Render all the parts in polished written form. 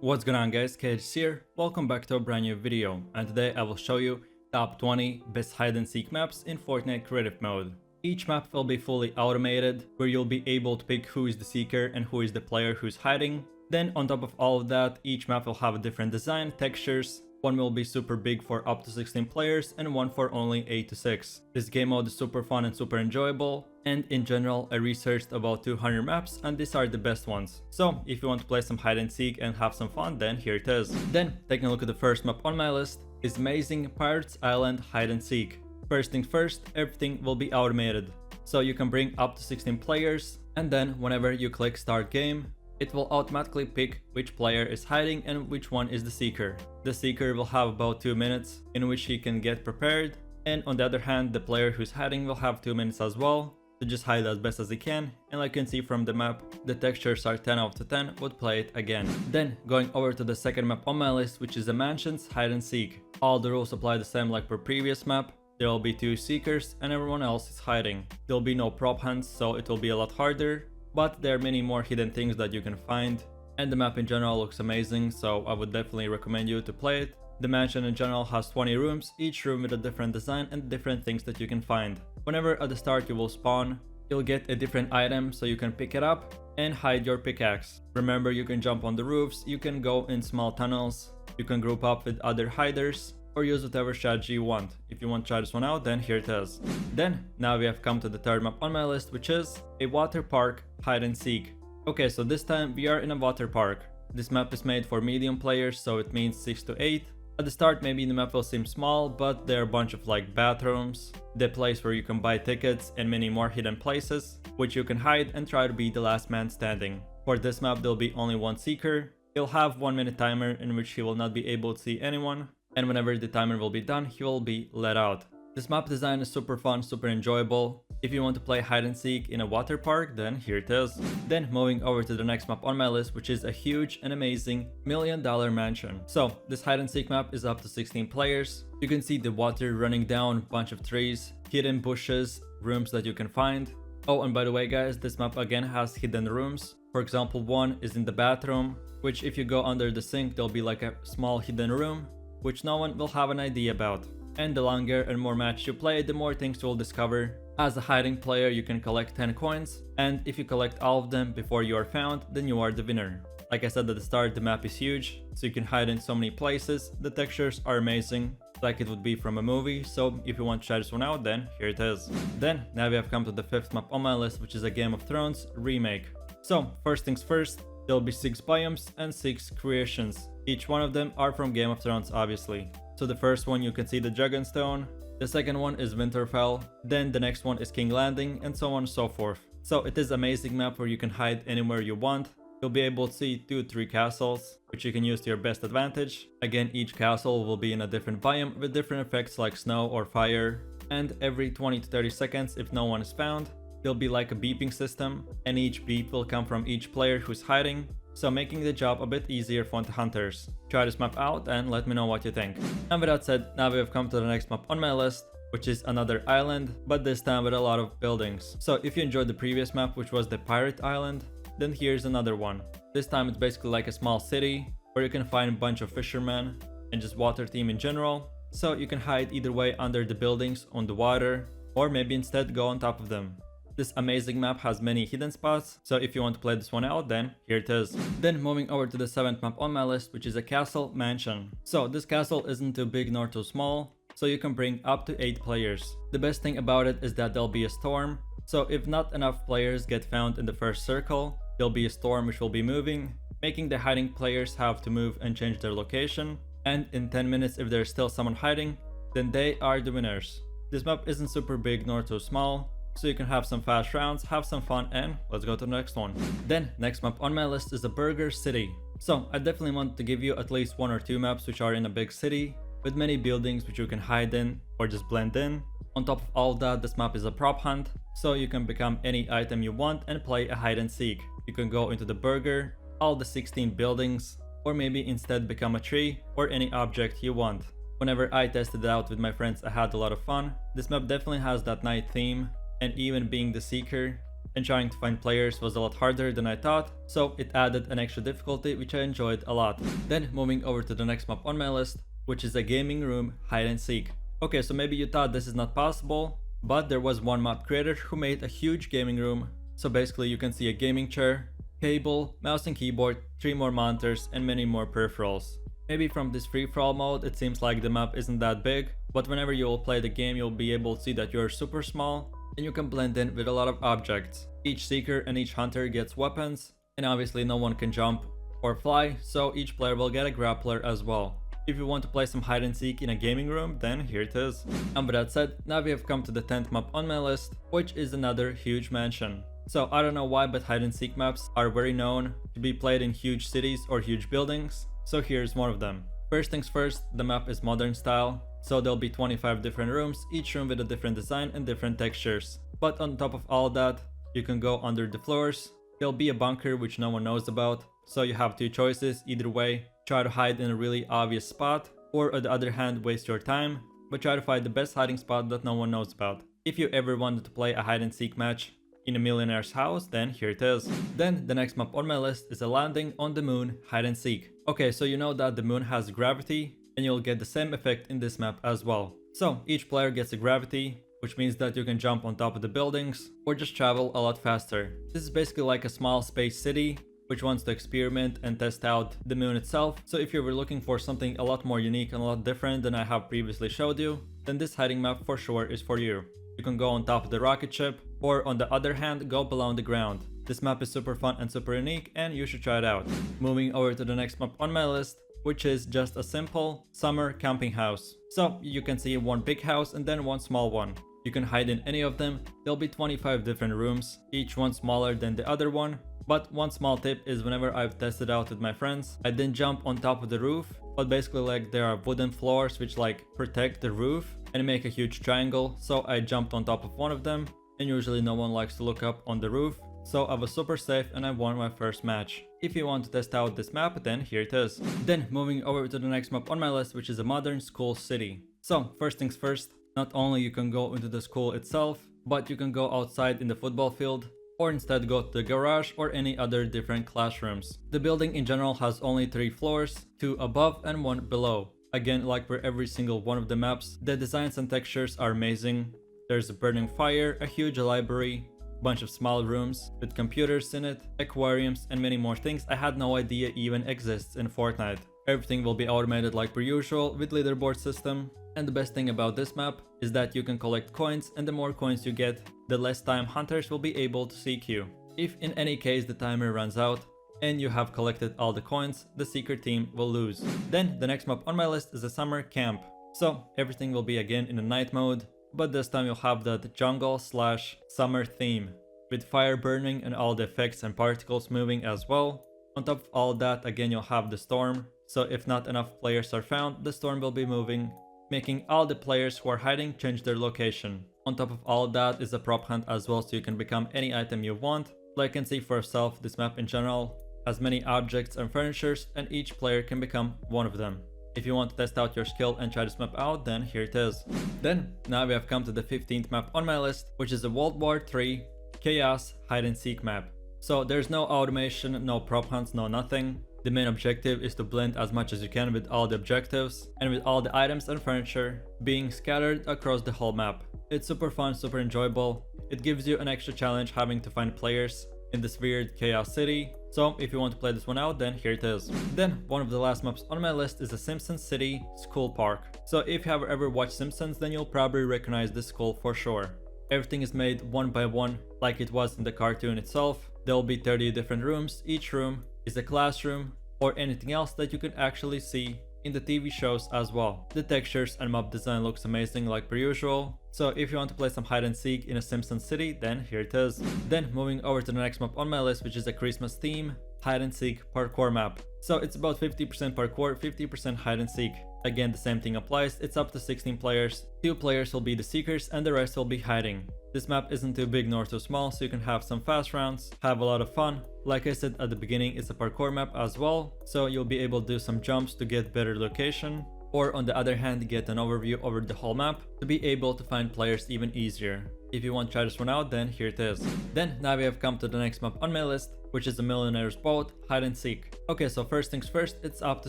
What's going on guys, KaidGames here, welcome back to a brand new video, and today I will show you top 20 best hide and seek maps in Fortnite Creative mode. Each map will be fully automated, where you'll be able to pick who is the seeker and who is the player who's hiding. Then on top of all of that, each map will have a different design, textures. One will be super big for up to 16 players and one for only 8 to 6. This game mode is super fun and super enjoyable, and in general I researched about 200 maps and these are the best ones. So if you want to play some hide and seek and have some fun, then here it is. Then taking a look at the first map on my list is Amazing Pirates Island Hide and Seek. First things first, everything will be automated. So you can bring up to 16 players, and then whenever you click start game, it will automatically pick which player is hiding and which one is the seeker. The seeker will have about 2 minutes in which he can get prepared, and on the other hand the player who's hiding will have 2 minutes as well to just hide as best as he can. And like you can see from the map, the textures are 10 out of 10, would play it again. Then going over to the second map on my list, which is the Mansions Hide and Seek. All the rules apply the same like per previous map. There will be 2 seekers and everyone else is hiding. There will be no prop hunts, so it will be a lot harder. But there are many more hidden things that you can find, and the map in general looks amazing, so I would definitely recommend you to play it. The mansion in general has 20 rooms, each room with a different design and different things that you can find. Whenever at the start you will spawn, you'll get a different item so you can pick it up and hide your pickaxe. Remember, you can jump on the roofs, you can go in small tunnels, you can group up with other hiders, or use whatever strategy you want. If you want to try this one out, then here it is. Then, now we have come to the third map on my list, which is a water park hide and seek. Okay, so this time we are in a water park. This map is made for medium players, so it means 6 to 8. At the start maybe the map will seem small, but there are a bunch of like bathrooms, the place where you can buy tickets, and many more hidden places, which you can hide and try to be the last man standing. For this map there'll be only one seeker. He'll have 1 minute timer in which he will not be able to see anyone, and whenever the timer will be done, he will be let out. This map design is super fun, super enjoyable. If you want to play hide and seek in a water park, then here it is. Then moving over to the next map on my list, which is a huge and amazing $1 million mansion. So this hide and seek map is up to 16 players. You can see the water running down, bunch of trees, hidden bushes, rooms that you can find. Oh, and by the way guys, this map again has hidden rooms. For example, one is in the bathroom, which if you go under the sink, there'll be like a small hidden room, which no one will have an idea about. And the longer and more matches you play, the more things you will discover. As a hiding player, you can collect 10 coins, and if you collect all of them before you are found, then you are the winner. Like I said at the start, the map is huge, so you can hide in so many places. The textures are amazing, like it would be from a movie, so if you want to try this one out, then here it is. Then, now we have come to the fifth map on my list, which is a Game of Thrones remake. So, first things first, there'll be 6 biomes and 6 creations. Each one of them are from Game of Thrones, obviously. So the first one you can see the Dragonstone, the second one is Winterfell, then the next one is King Landing, and so on and so forth. So it is an amazing map where you can hide anywhere you want. You'll be able to see 2-3 castles, which you can use to your best advantage. Again, each castle will be in a different biome with different effects like snow or fire. And every 20 to 30 seconds, if no one is found, there'll be like a beeping system, and each beep will come from each player who's hiding, so making the job a bit easier for the hunters. Try this map out and let me know what you think. And with that said, now we have come to the next map on my list, which is another island, but this time with a lot of buildings. So if you enjoyed the previous map, which was the Pirate Island, then here's another one. This time it's basically like a small city, where you can find a bunch of fishermen and just water team in general. So you can hide either way under the buildings on the water, or maybe instead go on top of them. This amazing map has many hidden spots, so if you want to play this one out, then here it is. Then moving over to the 7th map on my list, which is a castle mansion. So this castle isn't too big nor too small, so you can bring up to 8 players. The best thing about it is that there'll be a storm, so if not enough players get found in the first circle, there'll be a storm which will be moving, making the hiding players have to move and change their location, and in 10 minutes if there's still someone hiding, then they are the winners. This map isn't super big nor too small, so you can have some fast rounds, have some fun, and let's go to the next one. Then, next map on my list is the Burger City. So, I definitely want to give you at least 1 or 2 maps which are in a big city, with many buildings which you can hide in, or just blend in. On top of all that, this map is a prop hunt, so you can become any item you want and play a hide and seek. You can go into the burger, all the 16 buildings, or maybe instead become a tree, or any object you want. Whenever I tested it out with my friends, I had a lot of fun. This map definitely has that night theme, and even being the seeker, and trying to find players was a lot harder than I thought, so it added an extra difficulty which I enjoyed a lot. Then moving over to the next map on my list, which is a gaming room hide and seek. Okay, so maybe you thought this is not possible, but there was one map creator who made a huge gaming room. So basically you can see a gaming chair, cable, mouse and keyboard, 3 more monitors and many more peripherals. Maybe from this free-for-all mode it seems like the map isn't that big, but whenever you will play the game you'll be able to see that you're super small and you can blend in with a lot of objects. Each seeker and each hunter gets weapons, and obviously no one can jump or fly, so each player will get a grappler as well. If you want to play some hide and seek in a gaming room, then here it is. And with that said, now we have come to the 10th map on my list, which is another huge mansion. So I don't know why, but hide and seek maps are very known to be played in huge cities or huge buildings, so here's one of them. First things first, the map is modern style, so there'll be 25 different rooms, each room with a different design and different textures. But on top of all that, you can go under the floors. There'll be a bunker which no one knows about, so you have 2 choices either way. Try to hide in a really obvious spot, or on the other hand waste your time, but try to find the best hiding spot that no one knows about. If you ever wanted to play a hide and seek match in a millionaire's house, then here it is. Then the next map on my list is a landing on the moon hide and seek. Okay, so you know that the moon has gravity, and you'll get the same effect in this map as well. So each player gets a gravity, which means that you can jump on top of the buildings or just travel a lot faster. This is basically like a small space city which wants to experiment and test out the moon itself. So if you were looking for something a lot more unique and a lot different than I have previously showed you, then this hiding map for sure is for you. You can go on top of the rocket ship, or on the other hand go below the ground. This map is super fun and super unique, and you should try it out. Moving over to the next map on my list, which is just a simple summer camping house. So you can see one big house and then one small one. You can hide in any of them. There'll be 25 different rooms, each one smaller than the other one. But one small tip is whenever I've tested out with my friends, I didn't jump on top of the roof, but basically like there are wooden floors which like protect the roof and make a huge triangle, so I jumped on top of one of them, and usually no one likes to look up on the roof, so I was super safe and I won my first match. If you want to test out this map, then here it is. Then moving over to the next map on my list, which is a modern school city. So first things first, not only you can go into the school itself, but you can go outside in the football field, or instead go to the garage or any other different classrooms. The building in general has only 3 floors, 2 above and 1 below. Again, like for every single one of the maps, the designs and textures are amazing. There's a burning fire, a huge library, bunch of small rooms with computers in it, aquariums and many more things I had no idea even exists in Fortnite. Everything will be automated like per usual with leaderboard system. And the best thing about this map is that you can collect coins, and the more coins you get, the less time hunters will be able to seek you. If in any case the timer runs out and you have collected all the coins, the seeker team will lose. Then the next map on my list is a summer camp. So everything will be again in a night mode, but this time you'll have that jungle slash summer theme with fire burning and all the effects and particles moving as well. On top of all that, again you'll have the storm, so if not enough players are found, the storm will be moving, making all the players who are hiding change their location. On top of all that is a prop hunt as well, so you can become any item you want. Like you can see for yourself, this map in general has many objects and furnitures, and each player can become one of them. If you want to test out your skill and try this map out, then here it is. Then, now we have come to the 15th map on my list, which is a World War III Chaos Hide and Seek map. So there's no automation, no prop hunts, no nothing. The main objective is to blend as much as you can with all the objectives, and with all the items and furniture being scattered across the whole map. It's super fun, super enjoyable. It gives you an extra challenge having to find players in this weird chaos city. So if you want to play this one out, then here it is. Then one of the last maps on my list is a Simpsons City School Park. So if you have ever watched Simpsons, then you'll probably recognize this school for sure. Everything is made one by one like it was in the cartoon itself. There will be 30 different rooms. Each room is a classroom or anything else that you can actually see in the TV shows as well. The textures and map design looks amazing like per usual. So if you want to play some hide and seek in a Simpsons city, then here it is. Then moving over to the next map on my list, which is a Christmas theme hide and seek parkour map. So it's about 50% parkour, 50% hide and seek. Again, the same thing applies. It's up to 16 players. 2 players will be the seekers and the rest will be hiding. This map isn't too big nor too small, so you can have some fast rounds, have a lot of fun. Like I said at the beginning, it's a parkour map as well, so you'll be able to do some jumps to get better location, or on the other hand, get an overview over the whole map to be able to find players even easier. If you want to try this one out, then here it is. Then now we have come to the next map on my list, which is the Millionaire's Boat Hide and Seek. Okay, so first things first, it's up to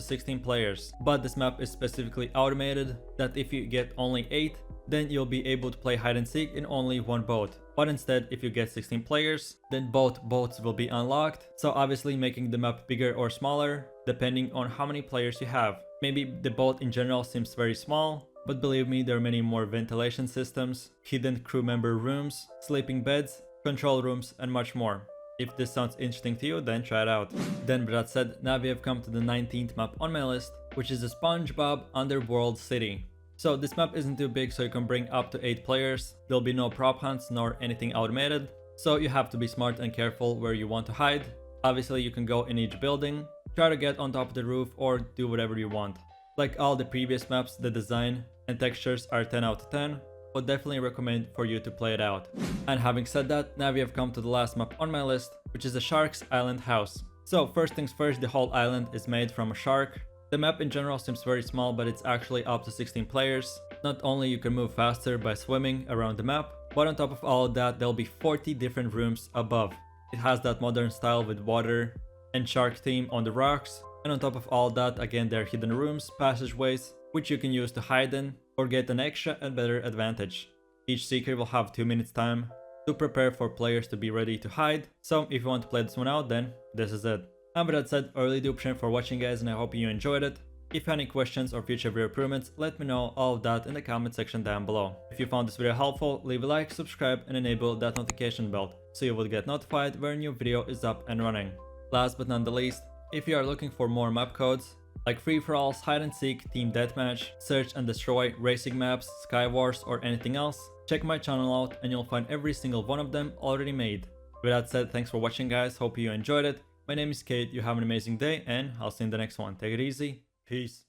16 players, but this map is specifically automated that if you get only 8, then you'll be able to play hide and seek in only one boat. But instead, if you get 16 players, then both boats will be unlocked, so obviously making the map bigger or smaller, depending on how many players you have. Maybe the boat in general seems very small, but believe me, there are many more ventilation systems, hidden crew member rooms, sleeping beds, control rooms, and much more. If this sounds interesting to you, then try it out. Then with that said, now we have come to the 19th map on my list, which is the SpongeBob Underworld City. So this map isn't too big, so you can bring up to 8 players. There'll be no prop hunts nor anything automated, so you have to be smart and careful where you want to hide. Obviously you can go in each building, try to get on top of the roof, or do whatever you want. Like all the previous maps, the design and textures are 10 out of 10, but definitely recommend for you to play it out. And having said that, now we have come to the last map on my list, which is the Shark's Island House. So first things first, the whole island is made from a shark. The map in general seems very small, but it's actually up to 16 players. Not only you can move faster by swimming around the map, but on top of all of that, there'll be 40 different rooms above. It has that modern style with water and shark theme on the rocks. And on top of all that, again, there are hidden rooms, passageways, which you can use to hide in or get an extra and better advantage. Each seeker will have 2 minutes time to prepare for players to be ready to hide. So if you want to play this one out, then this is it. And with that said, I really do appreciate for watching guys, and I hope you enjoyed it. If you have any questions or future video improvements, let me know all of that in the comment section down below. If you found this video helpful, leave a like, subscribe, and enable that notification bell so you will get notified when a new video is up and running. Last but not the least, if you are looking for more map codes like free-for-alls, hide and seek, team deathmatch, search and destroy, racing maps, sky wars, or anything else, check my channel out and you'll find every single one of them already made. With that said, thanks for watching guys, hope you enjoyed it. My name is Kaid, you have an amazing day, and I'll see you in the next one. Take it easy, peace.